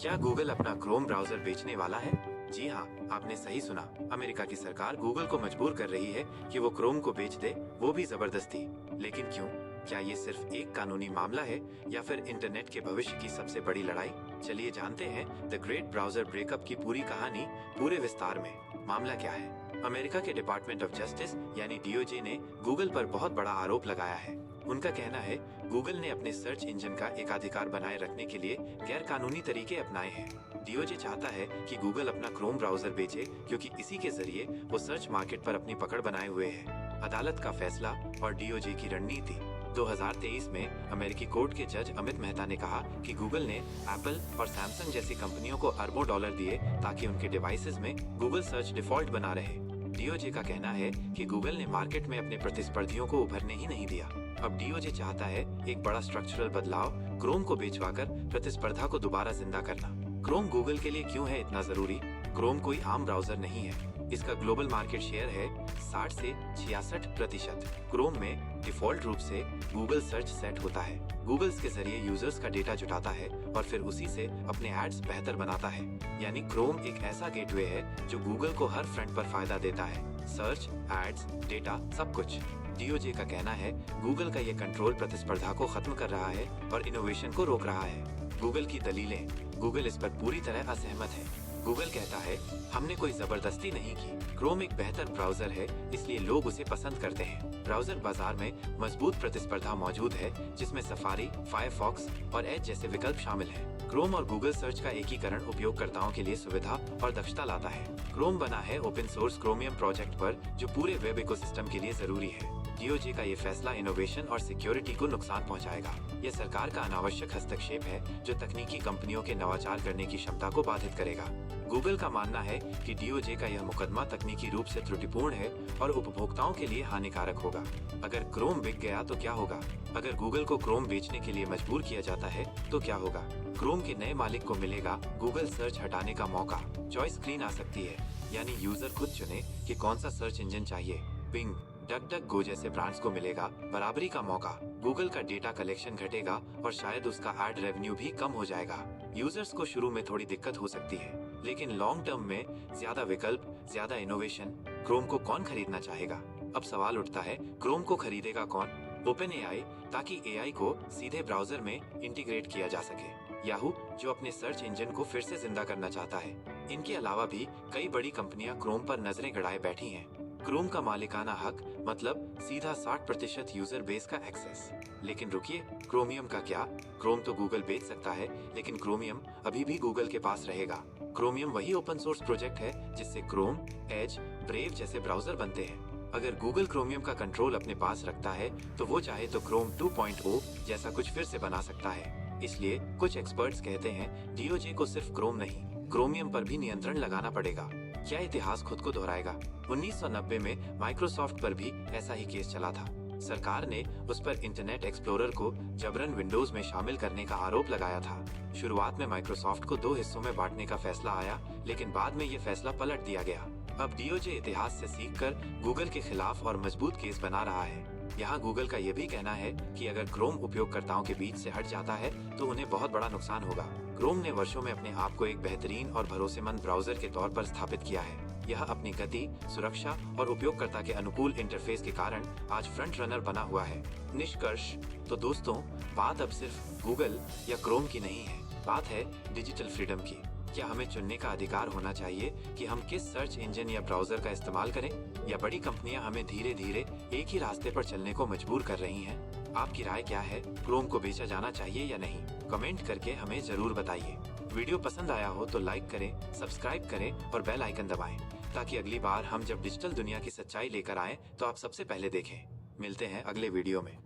क्या गूगल अपना Chrome browser बेचने वाला है? जी हाँ, आपने सही सुना। अमेरिका की सरकार गूगल को मजबूर कर रही है कि वो क्रोम को बेच दे, वो भी जबरदस्ती। लेकिन क्यों? क्या ये सिर्फ एक कानूनी मामला है या फिर इंटरनेट के भविष्य की सबसे बड़ी लड़ाई? चलिए जानते हैं द ग्रेट ब्राउजर ब्रेकअप की पूरी कहानी पूरे विस्तार में। मामला क्या है? अमेरिका के डिपार्टमेंट ऑफ जस्टिस यानी डीओजे ने गूगल पर बहुत बड़ा आरोप लगाया है। उनका कहना है गूगल ने अपने सर्च इंजन का एकाधिकार बनाए रखने के लिए गैर कानूनी तरीके अपनाए हैं। डीओजे चाहता है कि गूगल अपना क्रोम ब्राउजर बेचे क्योंकि इसी के जरिए वो सर्च मार्केट पर अपनी पकड़ बनाए हुए है। अदालत का फैसला और डीओजे की रणनीति। 2023 में अमेरिकी कोर्ट के जज अमित मेहता ने कहा कि गूगल ने एप्पल और सैमसंग जैसी कंपनियों को अरबों डॉलर दिए ताकि उनके डिवाइसेस में गूगल सर्च डिफॉल्ट बना रहे। डीओजे का कहना है कि गूगल ने मार्केट में अपने प्रतिस्पर्धियों को उभरने ही नहीं दिया। अब डीओजे चाहता है एक बड़ा स्ट्रक्चरल बदलाव, क्रोम को बेचवाकर प्रतिस्पर्धा को दोबारा जिंदा करना। क्रोम गूगल के लिए क्यों है इतना जरूरी? क्रोम कोई आम ब्राउजर नहीं है। इसका ग्लोबल मार्केट शेयर है 60 से 66%। क्रोम में डिफॉल्ट रूप से गूगल सर्च सेट होता है। गूगल के जरिए यूजर्स का डेटा जुटाता है और फिर उसी से अपने एड्स बेहतर बनाता है। यानी क्रोम एक ऐसा गेटवे है जो गूगल को हर फ्रंट पर फायदा देता है, सर्च, एड्स, डेटा, सब कुछ। डीओजे का कहना है गूगल का ये कंट्रोल प्रतिस्पर्धा को खत्म कर रहा है और इनोवेशन को रोक रहा है। गूगल की दलीलें। गूगल इस पर पूरी तरह असहमत है। गूगल कहता है हमने कोई जबरदस्ती नहीं की। क्रोम एक बेहतर ब्राउजर है, इसलिए लोग उसे पसंद करते हैं। ब्राउजर बाजार में मजबूत प्रतिस्पर्धा मौजूद है जिसमें सफारी, फायरफॉक्स और एज जैसे विकल्प शामिल हैं। क्रोम और गूगल सर्च का एकीकरण उपयोगकर्ताओं के लिए सुविधा और दक्षता लाता है। क्रोम बना है ओपन सोर्स क्रोमियम प्रोजेक्ट पर जो पूरे वेब इकोसिस्टम के लिए जरूरी है। डीओजे का ये फैसला इनोवेशन और सिक्योरिटी को नुकसान पहुंचाएगा। यह सरकार का अनावश्यक हस्तक्षेप है जो तकनीकी कंपनियों के नवाचार करने की क्षमता को बाधित करेगा। गूगल का मानना है कि डीओजे का यह मुकदमा तकनीकी रूप से त्रुटिपूर्ण है और उपभोक्ताओं के लिए हानिकारक होगा। अगर क्रोम बिक गया तो क्या होगा? अगर गूगल को क्रोम बेचने के लिए मजबूर किया जाता है तो क्या होगा? क्रोम के नए मालिक को मिलेगा गूगल सर्च हटाने का मौका। चॉइस स्क्रीन आ सकती है, यानी यूजर खुद चुने कि कौन सा सर्च इंजन चाहिए। बिंग, डक जैसे ब्रांड्स को मिलेगा बराबरी का मौका। गूगल का डेटा कलेक्शन घटेगा और शायद उसका एड रेवेन्यू भी कम हो जाएगा। यूजर्स को शुरू में थोड़ी दिक्कत हो सकती है, लेकिन लॉन्ग टर्म में ज्यादा विकल्प, ज्यादा इनोवेशन। क्रोम को कौन खरीदना चाहेगा? अब सवाल उठता है क्रोम को खरीदेगा कौन? ओपन एआई, ताकि एआई को सीधे ब्राउजर में इंटीग्रेट किया जा सके। याहू, जो अपने सर्च इंजन को फिर से जिंदा करना चाहता है। इनके अलावा भी कई बड़ी कंपनियां क्रोम पर नजरें गड़ाए बैठी हैं। क्रोम का मालिकाना हक मतलब सीधा 60% यूजर बेस का एक्सेस। लेकिन रुकिए, क्रोमियम का क्या? क्रोम तो गूगल बेच सकता है, लेकिन क्रोमियम अभी भी गूगल के पास रहेगा। क्रोमियम वही ओपन सोर्स प्रोजेक्ट है जिससे क्रोम, एज, ब्रेव जैसे ब्राउजर बनते हैं। अगर गूगल क्रोमियम का कंट्रोल अपने पास रखता है तो वो चाहे तो क्रोम 2.0 जैसा कुछ फिर से बना सकता है। इसलिए कुछ एक्सपर्ट्स कहते हैं डीओजे को सिर्फ क्रोम नहीं, क्रोमियम पर भी नियंत्रण लगाना पड़ेगा। क्या इतिहास खुद को दोहराएगा? 1990 में माइक्रोसॉफ्ट पर भी ऐसा ही केस चला था। सरकार ने उस पर इंटरनेट एक्सप्लोरर को जबरन विंडोज में शामिल करने का आरोप लगाया था। शुरुआत में माइक्रोसॉफ्ट को 2 हिस्सों में बांटने का फैसला आया, लेकिन बाद में ये फैसला पलट दिया गया। अब डीओजे इतिहास से सीखकर गूगल के खिलाफ और मजबूत केस बना रहा है। यहाँ गूगल का ये भी कहना है कि अगर क्रोम उपयोगकर्ताओं के बीच से हट जाता है तो उन्हें बहुत बड़ा नुकसान होगा। क्रोम ने वर्षों में अपने आप को एक बेहतरीन और भरोसेमंद ब्राउजर के तौर पर स्थापित किया है। यह अपनी गति, सुरक्षा और उपयोगकर्ता के अनुकूल इंटरफेस के कारण आज फ्रंट रनर बना हुआ है। निष्कर्ष तो दोस्तों, बात अब सिर्फ गूगल या क्रोम की नहीं है, बात है डिजिटल फ्रीडम की। क्या हमें चुनने का अधिकार होना चाहिए कि हम किस सर्च इंजन या ब्राउजर का इस्तेमाल करें, या बड़ी कंपनियां हमें धीरे धीरे एक ही रास्ते पर चलने को मजबूर कर रही हैं? आपकी राय क्या है? क्रोम को बेचा जाना चाहिए या नहीं? कमेंट करके हमें जरूर बताइए। वीडियो पसंद आया हो तो लाइक करें, सब्सक्राइब करें और बेल आइकन दबाएं, ताकि अगली बार हम जब डिजिटल दुनिया की सच्चाई लेकर आएं तो आप सबसे पहले देखें। मिलते हैं अगले वीडियो में।